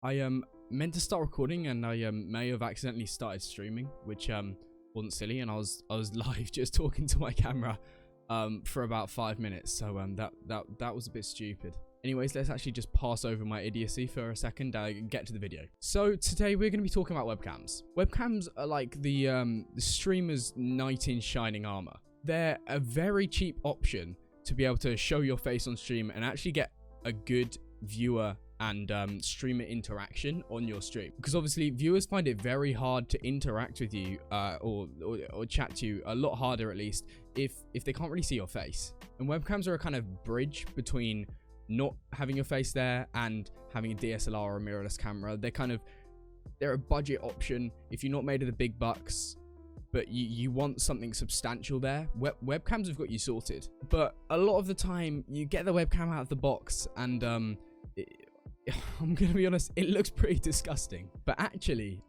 I meant to start recording, and I may have accidentally started streaming, which wasn't silly, and I was live just talking to my camera for about 5 minutes, so that was a bit stupid. Anyways, let's actually just pass over my idiocy for a second and get to the video. So today we're going to be talking about webcams. Webcams are like the streamer's knight in shining armor. They're a very cheap option to be able to show your face on stream and actually get a good viewer and streamer interaction on your stream, because obviously viewers find it very hard to interact with you or chat to you, a lot harder at least, if they can't really see your face. And webcams are a kind of bridge between not having your face there and having a DSLR or a mirrorless camera. They're a budget option if you're not made of the big bucks, but you want something substantial there. Webcams have got you sorted. But a lot of the time you get the webcam out of the box and I'm gonna be honest, it looks pretty disgusting. But actually,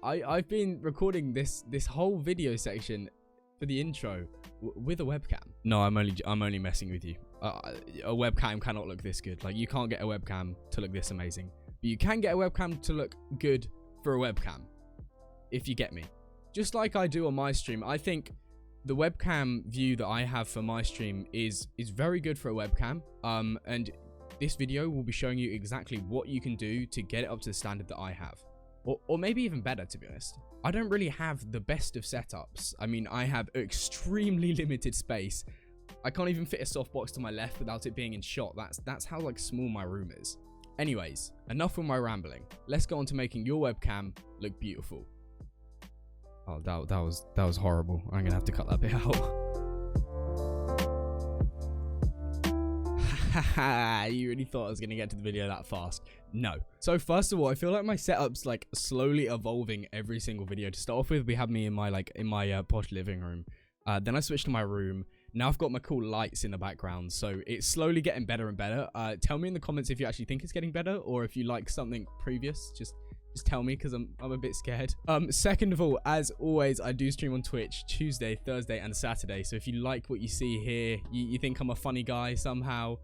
I've been recording this whole video section for the intro with a webcam. No, I'm only messing with you. A webcam cannot look this good. Like, you can't get a webcam to look this amazing, but you can get a webcam to look good for a webcam, if you get me. Just like I do on my stream, I think the webcam view that I have for my stream is very good for a webcam. And this video will be showing you exactly what you can do to get it up to the standard that I have. Or maybe even better, to be honest. I don't really have the best of setups. I mean, I have extremely limited space. I can't even fit a softbox to my left without it being in shot. That's how like small my room is. Anyways, enough with my rambling. Let's go on to making your webcam look beautiful. Oh, that was horrible. I'm gonna have to cut that bit out. You really thought I was gonna get to the video that fast? No. So first of all, I feel like my setup's like slowly evolving every single video. To start off with, we have me in my posh living room. Then I switched to my room. Now I've got my cool lights in the background, so it's slowly getting better and better. Tell me in the comments if you actually think it's getting better, or if you like something previous. Just tell me, because I'm a bit scared. Second of all, as always, I do stream on Twitch Tuesday, Thursday, and Saturday. So if you like what you see here, you think I'm a funny guy somehow,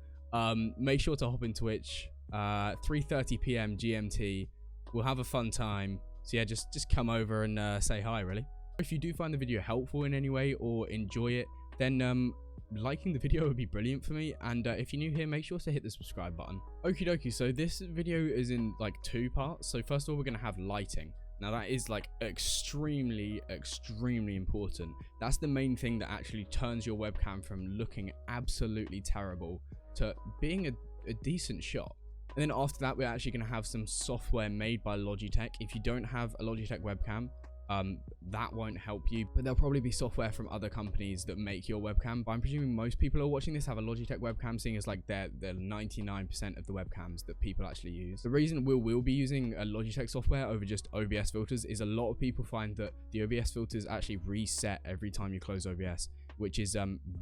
make sure to hop in Twitch. 3:30 p.m. GMT. We'll have a fun time. So yeah, just come over and say hi, really. If you do find the video helpful in any way or enjoy it, then liking the video would be brilliant for me. And if you're new here, make sure to hit the subscribe button. Okie dokie, so this video is in like 2 parts. So first of all, we're going to have lighting. Now that is like extremely important. That's the main thing that actually turns your webcam from looking absolutely terrible to being a decent shot. And then after that, we're actually going to have some software made by Logitech. If you don't have a Logitech webcam, that won't help you, but there'll probably be software from other companies that make your webcam. But I'm presuming most people who are watching this have a Logitech webcam, seeing as like they're 99% of the webcams that people actually use. The reason we'll be using a Logitech software over just OBS filters is a lot of people find that the OBS filters actually reset every time you close OBS, which is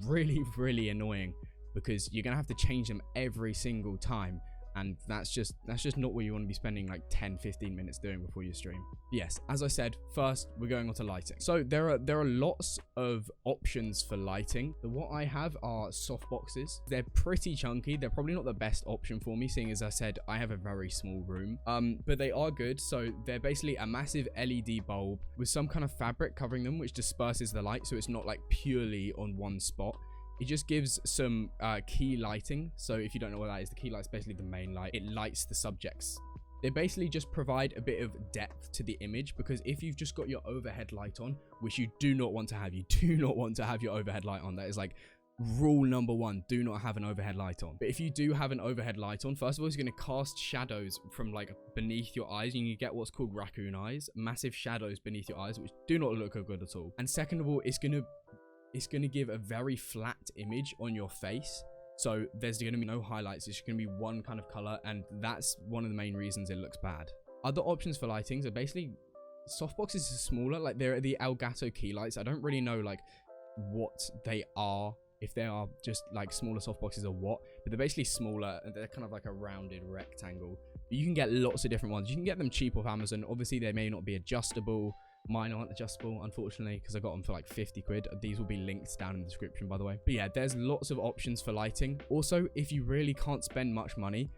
really annoying, because you're gonna have to change them every single time. And that's just not what you want to be spending like 10-15 minutes doing before you stream. Yes, as I said, first we're going on to lighting. So there are lots of options for lighting. What I have are soft boxes. They're pretty chunky. They're probably not the best option for me, seeing as I said I have a very small room. But they are good. So they're basically a massive LED bulb with some kind of fabric covering them, which disperses the light, so it's not like purely on one spot. It just gives some key lighting. So if you don't know what that is, the key light is basically the main light. It lights the subjects. They basically just provide a bit of depth to the image, because if you've just got your overhead light on, which you do not want to have, you do not want to have your overhead light on. That is like rule number 1, do not have an overhead light on. But if you do have an overhead light on, first of all, it's going to cast shadows from like beneath your eyes, and you get what's called raccoon eyes, massive shadows beneath your eyes, which do not look good at all. And second of all, it's going to give a very flat image on your face. So there's going to be no highlights. It's going to be one kind of color, and that's one of the main reasons it looks bad. Other options for lightings are basically softboxes are smaller. Like they're the Elgato key lights. I don't really know like what they are, if they are just like smaller softboxes or what, but they're basically smaller and they're kind of like a rounded rectangle. But you can get lots of different ones. You can get them cheap off Amazon. Obviously they may not be adjustable. Mine aren't adjustable, unfortunately, because I got them for like 50 quid. These will be linked down in the description, by the way. But yeah, there's lots of options for lighting. Also, if you really can't spend much money,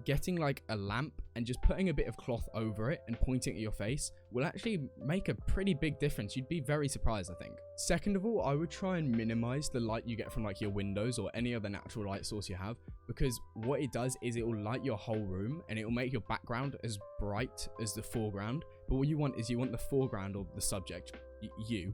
getting like a lamp and just putting a bit of cloth over it and pointing at your face will actually make a pretty big difference. You'd be very surprised, I think. Second of all, I would try and minimize the light you get from like your windows or any other natural light source you have, because what it does is it will light your whole room and it will make your background as bright as the foreground. But what you want is you want the foreground, or the subject, you,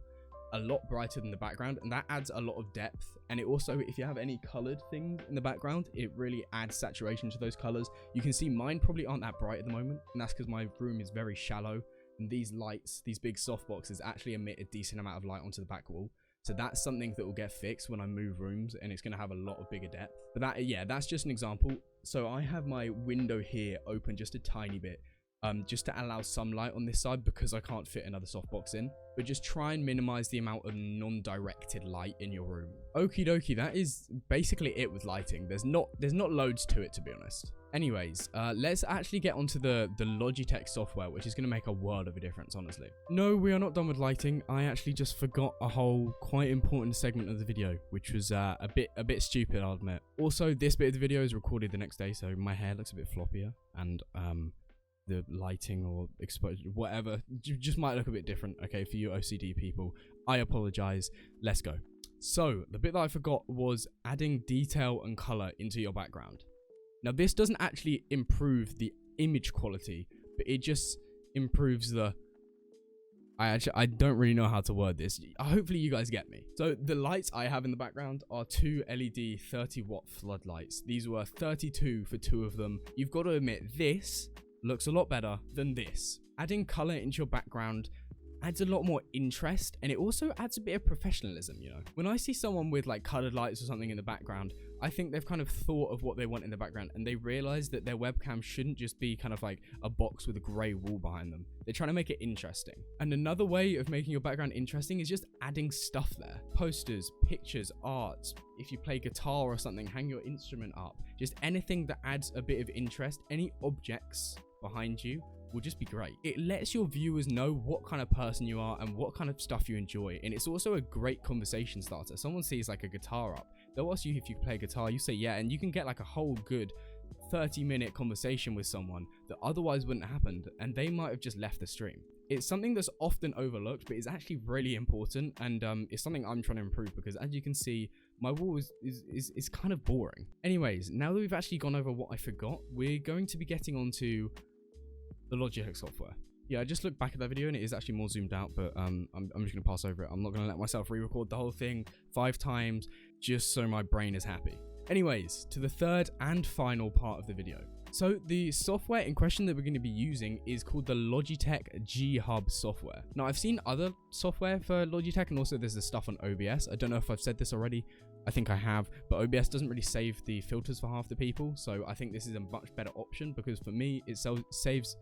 a lot brighter than the background, and that adds a lot of depth. And it also, if you have any colored things in the background, it really adds saturation to those colors. You can see mine probably aren't that bright at the moment, and that's because my room is very shallow, and these lights, these big soft boxes, actually emit a decent amount of light onto the back wall. So that's something that will get fixed when I move rooms, and it's going to have a lot of bigger depth. But that, yeah, that's just an example. So I have my window here open just a tiny bit, just to allow some light on this side because I can't fit another softbox in. But just try and minimize the amount of non-directed light in your room. Okie dokie, that is basically it with lighting. There's not loads to it, to be honest. Anyways, let's actually get onto the Logitech software, which is going to make a world of a difference, honestly. No, we are not done with lighting. I actually just forgot a whole quite important segment of the video, which was a bit stupid, I'll admit. Also, this bit of the video is recorded the next day, so my hair looks a bit floppier, and the lighting or exposure, whatever, just might look a bit different. Okay, for you OCD people, I apologize. Let's go. So the bit that I forgot was adding detail and color into your background. Now this doesn't actually improve the image quality, but it just improves the, I don't really know how to word this. Hopefully you guys get me. So the lights I have in the background are two LED 30-watt floodlights. These were 32 for two of them. You've got to admit, this looks a lot better than this. Adding color into your background adds a lot more interest, and it also adds a bit of professionalism, you know. When I see someone with like colored lights or something in the background, I think they've kind of thought of what they want in the background, and they realize that their webcam shouldn't just be kind of like a box with a gray wall behind them. They're trying to make it interesting. And another way of making your background interesting is just adding stuff there. Posters, pictures, art. If you play guitar or something, hang your instrument up. Just anything that adds a bit of interest, any objects behind you will just be great. It lets your viewers know what kind of person you are and what kind of stuff you enjoy, and it's also a great conversation starter. Someone sees like a guitar up, they'll ask you if you play guitar, you say yeah, and you can get like a whole good 30-minute conversation with someone that otherwise wouldn't have happened, and they might have just left the stream. It's something that's often overlooked, but it's actually really important, and it's something I'm trying to improve, because as you can see, my wall is kind of boring. Anyways, now that we've actually gone over what I forgot, we're going to be getting onto the Logitech software. Yeah, I just looked back at that video and it is actually more zoomed out, but I'm just going to pass over it. I'm not going to let myself re-record the whole thing 5 times just so my brain is happy. Anyways, to the third and final part of the video. So the software in question that we're going to be using is called the Logitech G Hub Software. Now, I've seen other software for Logitech, and also there's the stuff on OBS. I don't know if I've said this already. I think I have, but OBS doesn't really save the filters for half the people, so I think this is a much better option, because for me, it saves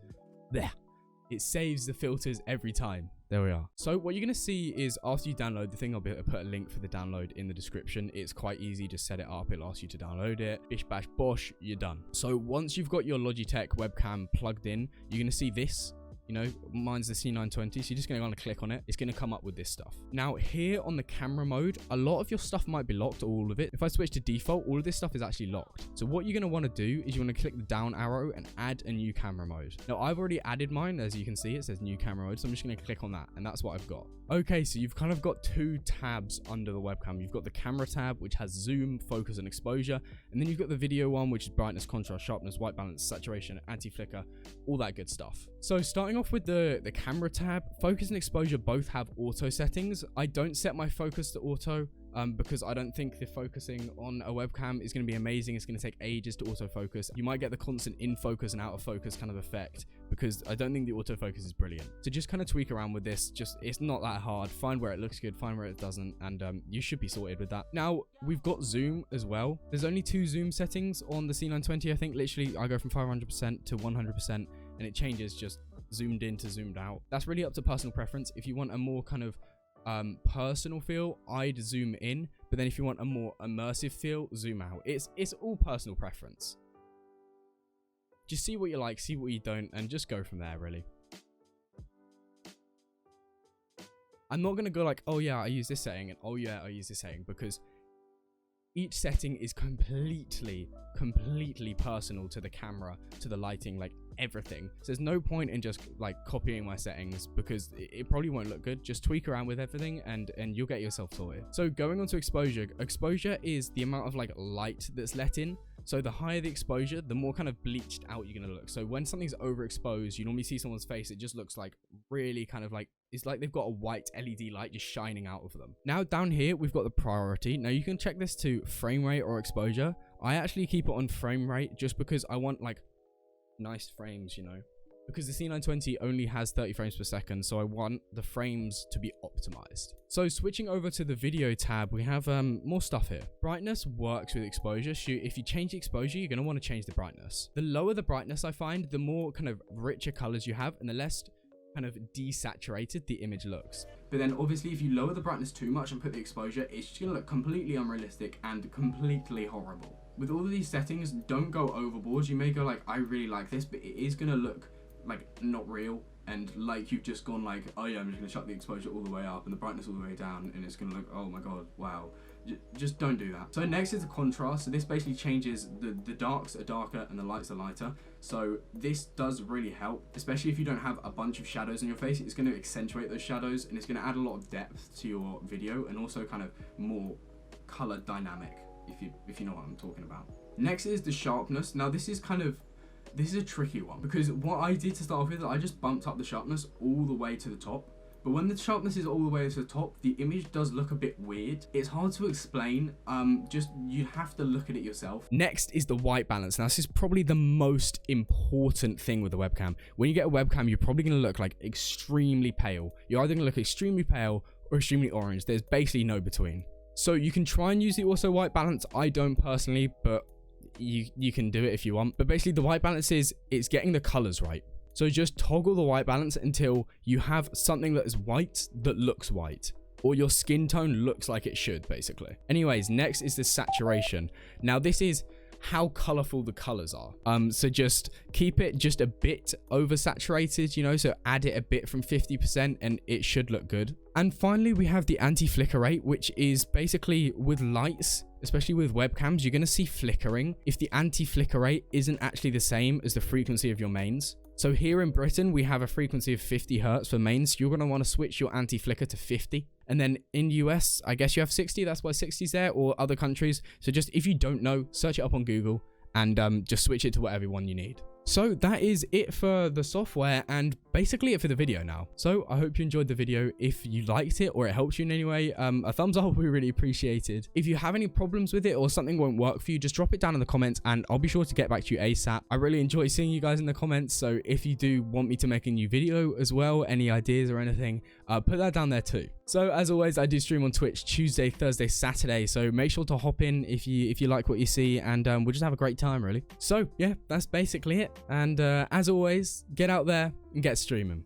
the filters every time. There we are. So what you're going to see is after you download the thing, I'll put a link for the download in the description. It's quite easy to set it up. It'll ask you to download it. Bish bash bosh, you're done. So once you've got your Logitech webcam plugged in, you're going to see this. You know, mine's the C920, so you're just going to click on it. It's going to come up with this stuff. Now, here on the camera mode, a lot of your stuff might be locked, or all of it. If I switch to default, all of this stuff is actually locked. So what you're going to want to do is you want to click the down arrow and add a new camera mode. Now, I've already added mine. As you can see, it says new camera mode, so I'm just going to click on that, and that's what I've got. Okay, so you've kind of got 2 tabs under the webcam. You've got the camera tab, which has zoom, focus, and exposure, and then you've got the video one, which is brightness, contrast, sharpness, white balance, saturation, anti-flicker, all that good stuff. So starting off with the camera tab, focus and exposure both have auto settings. I don't set my focus to auto because I don't think the focusing on a webcam is going to be amazing. It's going to take ages to autofocus. You might get the constant in focus and out of focus kind of effect, because I don't think the autofocus is brilliant. So just kind of tweak around with this. It's not that hard. Find where it looks good, find where it doesn't, and you should be sorted with that. Now, we've got zoom as well. There's only 2 zoom settings on the C920. I think literally I go from 500% to 100%, and it changes just zoomed in to zoomed out. That's really up to personal preference. If you want a more kind of personal feel, I'd zoom in, but then if you want a more immersive feel, zoom out. It's all personal preference. Just see what you like, see what you don't, and just go from there, really. I'm not going to go like, oh yeah, I use this setting, and oh yeah, I use this setting, because Each setting is completely personal to the camera, to the lighting, like everything. So there's no point in just like copying my settings because it probably won't look good. Just tweak around with everything and you'll get yourself sorted. So going on to exposure. Exposure is the amount of like light that's let in. So the higher the exposure, the more kind of bleached out you're gonna look. So when something's overexposed, you normally see someone's face, it just looks like really kind of like, it's like they've got a white LED light just shining out of them. Now down here, we've got the priority. Now you can check this to frame rate or exposure. I actually keep it on frame rate just because I want like nice frames, you know, because the C920 only has 30 frames per second. So I want the frames to be optimized. So switching over to the video tab, we have more stuff here. Brightness works with exposure. If you change the exposure, you're going to want to change the brightness. The lower the brightness, I find, the more kind of richer colors you have and the less kind of desaturated the image looks. But then obviously if you lower the brightness too much and put the exposure, it's just gonna look completely unrealistic and completely horrible. With all of these settings, don't go overboard. You may go like, I really like this, but it is gonna look like not real and like you've just gone like, oh yeah, I'm just gonna shut the exposure all the way up and the brightness all the way down, and it's gonna look, oh my god, wow. Just don't do that. So next is the contrast. So this basically changes the darks are darker and the lights are lighter. So this does really help, especially if you don't have a bunch of shadows in your face. It's going to accentuate those shadows and it's going to add a lot of depth to your video and also kind of more color dynamic, if you know what I'm talking about. Next is the sharpness. Now this is a tricky one because what I did to start off with, I just bumped up the sharpness all the way to the top. But when the sharpness is all the way to the top, the image does look a bit weird. It's hard to explain. Just you have to look at it yourself. Next is the white balance. Now this is probably the most important thing with the webcam. When you get a webcam, you're probably going to look like extremely pale. You're either going to look extremely pale or extremely orange. There's basically no between. So you can try and use the also white balance. I don't personally, but you can do it if you want. But basically the white balance is it's getting the colors right. So just toggle the white balance until you have something that is white that looks white, or your skin tone looks like it should, basically. Anyways, next is the saturation. Now this is how colorful the colors are. So just keep it just a bit oversaturated, you know, so add it a bit from 50% and it should look good. And finally, we have the anti-flicker rate, which is basically with lights, especially with webcams, you're going to see flickering if the anti-flicker rate isn't actually the same as the frequency of your mains. So here in Britain, we have a frequency of 50 hertz for mains. So you're going to want to switch your anti-flicker to 50. And then in US, I guess you have 60. That's why 60 is there, or other countries. So just if you don't know, search it up on Google and just switch it to whatever one you need. So that is it for the software and basically it for the video now. So I hope you enjoyed the video. If you liked it or it helps you in any way, a thumbs up would be really appreciated. If you have any problems with it or something won't work for you, just drop it down in the comments and I'll be sure to get back to you ASAP. I really enjoy seeing you guys in the comments. So if you do want me to make a new video as well, any ideas or anything, put that down there too. So as always, I do stream on Twitch Tuesday, Thursday, Saturday. So make sure to hop in if you like what you see, and we'll just have a great time really. So yeah, that's basically it. And as always, get out there and get streaming.